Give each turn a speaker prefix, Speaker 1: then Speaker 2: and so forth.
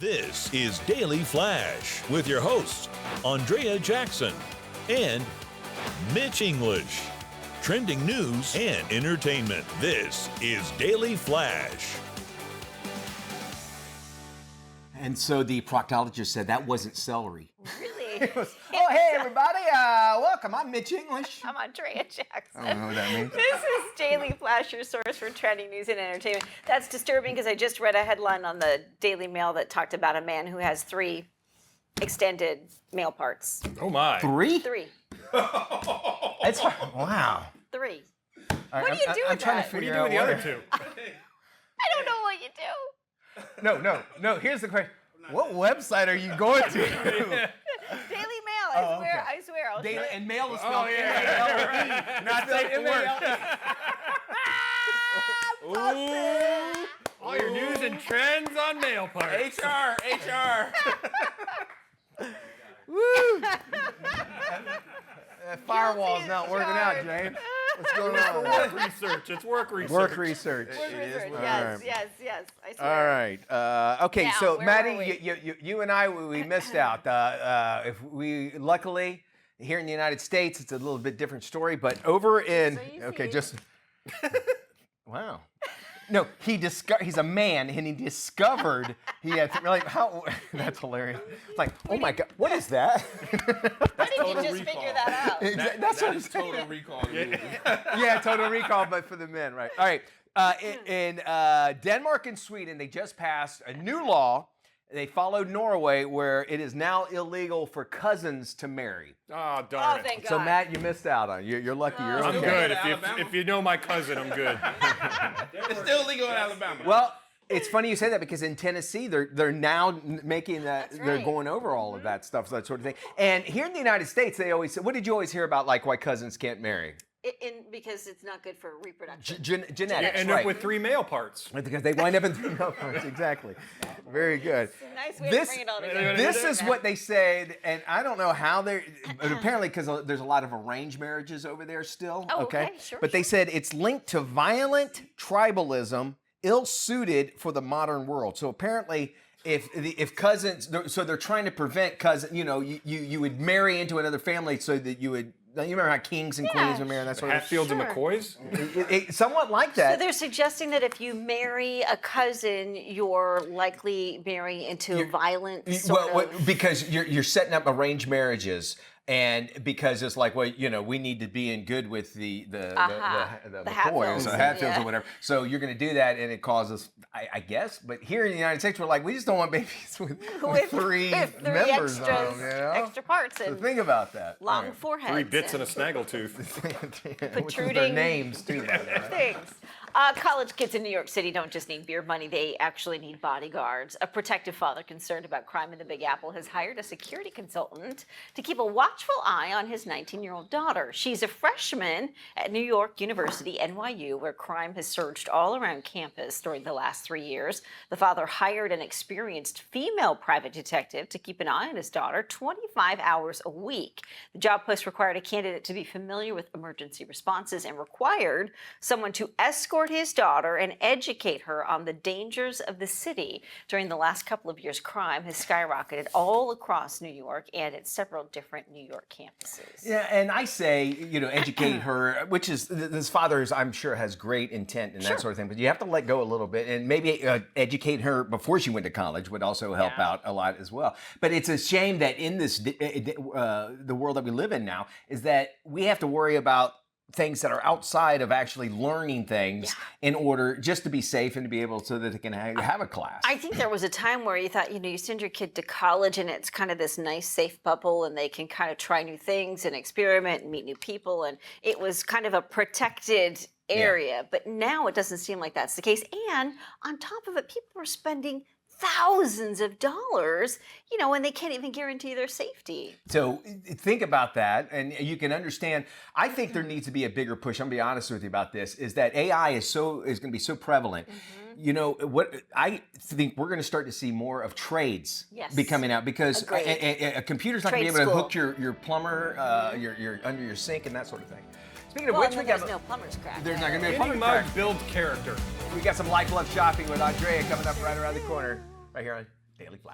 Speaker 1: This is Daily Flash with your hosts, Andrea Jackson and Mitch English. Trending news and entertainment. This is Daily Flash.
Speaker 2: And so the proctologist said that wasn't celery.
Speaker 3: Really?
Speaker 2: Oh, hey, everybody. Welcome. I'm Mitch English.
Speaker 3: I'm Andrea Jackson.
Speaker 2: I don't know what that means.
Speaker 3: This is Daily Flash, your source for trending news and entertainment. That's disturbing because I just read a headline on the Daily Mail that talked about a man who has 3 extended male parts.
Speaker 4: Oh, my.
Speaker 2: 3?
Speaker 3: 3.
Speaker 2: That's wow.
Speaker 3: 3.
Speaker 2: All right,
Speaker 3: What do you do
Speaker 2: I'm
Speaker 3: with
Speaker 2: trying
Speaker 3: that?
Speaker 2: to
Speaker 4: What do
Speaker 2: figure
Speaker 4: you do
Speaker 2: out
Speaker 4: with the other two?
Speaker 3: I don't know what you do.
Speaker 2: No. Here's the question. What website are you going to?
Speaker 3: Daily Mail, I swear. I'll show
Speaker 2: Daily,
Speaker 3: you.
Speaker 2: and mail is
Speaker 4: Oh,
Speaker 2: spelled
Speaker 4: yeah.
Speaker 2: M-A-L-E.
Speaker 4: Not safe for work.
Speaker 3: Busted.
Speaker 4: All your news and trends on mail parts.
Speaker 2: HR. Woo! That firewall's not working out, James. What's going on?
Speaker 4: Work research. It's work research.
Speaker 2: Work research.
Speaker 3: Work research.
Speaker 2: All
Speaker 3: Yes. I swear.
Speaker 2: All right. Okay.
Speaker 3: Now,
Speaker 2: So,
Speaker 3: where
Speaker 2: Maddie,
Speaker 3: were we?
Speaker 2: you and I, we missed out. If we luckily here in the United States, it's a little bit different story. But over in wow. No, he's a man, and he discovered he had that's hilarious. It's like, oh my God, what is that?
Speaker 3: How did you just figure that out?
Speaker 2: That's what I'm
Speaker 5: is
Speaker 2: saying.
Speaker 5: Total Recall.
Speaker 2: Yeah, Total Recall, but for the men, right? All right. In Denmark and Sweden, they just passed a new law. They followed Norway, where it is now illegal for cousins to marry.
Speaker 4: Oh, darn it.
Speaker 3: Thank God.
Speaker 2: So, Matt, you missed out on. You're lucky. You're
Speaker 4: I'm
Speaker 2: okay.
Speaker 4: good.
Speaker 5: Alabama?
Speaker 4: If you know my cousin, I'm good.
Speaker 5: It's still legal in Alabama.
Speaker 2: Well, it's funny you say that because in Tennessee, they're now making that.
Speaker 3: That's
Speaker 2: They're
Speaker 3: right.
Speaker 2: going over all of that stuff, that sort of thing. And here in the United States, they always say, what did you always hear about, like why cousins can't marry?
Speaker 3: Because it's not good for reproduction.
Speaker 2: Genetics,
Speaker 4: You end up
Speaker 2: right?
Speaker 4: with 3 male parts.
Speaker 2: Because they wind up in 3 male parts. Exactly. Very good.
Speaker 3: It's a nice way to bring it all together.
Speaker 2: This is what they said, and I don't know how they're. But apparently, because there's a lot of arranged marriages over there still.
Speaker 3: Oh, okay, sure,
Speaker 2: But they said it's linked to violent tribalism, ill-suited for the modern world. So apparently, if cousins, so they're trying to prevent cousin. You know, you would marry into another family so that you would. You remember how kings and queens would marry and that sort of
Speaker 4: Hatfields and
Speaker 3: Sure.
Speaker 4: McCoys?
Speaker 2: somewhat like that.
Speaker 3: So they're suggesting that if you marry a cousin, you're likely marrying into violent sort of...
Speaker 2: Because you're setting up arranged marriages, and because it's like, well, you know, we need to be in good with the McCoys
Speaker 3: Hatfields,
Speaker 2: or Hatfields
Speaker 3: yeah.
Speaker 2: or whatever. So you're going to do that, and it causes, I guess. But here in the United States, we're like, we just don't want babies with 3 members on them. You know?
Speaker 3: extra parts
Speaker 2: So
Speaker 3: and
Speaker 2: think about that.
Speaker 3: long
Speaker 2: All right.
Speaker 3: foreheads.
Speaker 4: 3 bits
Speaker 3: and
Speaker 4: and a snaggletooth.
Speaker 2: Which is their
Speaker 3: protruding
Speaker 2: names too. By the way.
Speaker 3: things. College kids in New York City don't just need beer money, they actually need bodyguards. A protective father concerned about crime in the Big Apple has hired a security consultant to keep a watchful eye on his 19-year-old daughter. She's a freshman at New York University, NYU, where crime has surged all around campus during the last 3 years. The father hired an experienced female private detective to keep an eye on his daughter 25 hours a week. The job post required a candidate to be familiar with emergency responses and required someone to escort his daughter and educate her on the dangers of the city. During the last couple of years, crime has skyrocketed all across New York and at several different New York campuses.
Speaker 2: Yeah, and I say, you know, educate her, which is, this father is, I'm sure, has great intent and that sort of thing, but you have to let go a little bit and maybe educate her before she went to college would also help out a lot as well. But it's a shame that in this, the world that we live in now, is that we have to worry about things that are outside of actually learning things in order just to be safe and to be able so that they can have a class.
Speaker 3: I think there was a time where you thought, you know, you send your kid to college and it's kind of this nice, safe bubble and they can kind of try new things and experiment and meet new people. And it was kind of a protected area. But now it doesn't seem like that's the case. And on top of it, people are spending thousands of dollars, you know, and they can't even guarantee their safety.
Speaker 2: So think about that, and you can understand. I think there needs to be a bigger push. I'm gonna be honest with you about this. Is that AI is going to be so prevalent. You know what? I think we're going to start to see more of trades be coming out because a computer's not going to be able to hook your plumber, your under your sink, and that sort of thing. Speaking of which, we got
Speaker 3: no plumber's crack.
Speaker 2: there's not going to be a
Speaker 4: Any
Speaker 2: plumber's
Speaker 4: mug
Speaker 2: crack.
Speaker 4: builds character.
Speaker 2: We got some Life Love Shopping with Andrea coming up right around the corner, right here on Daily Flash.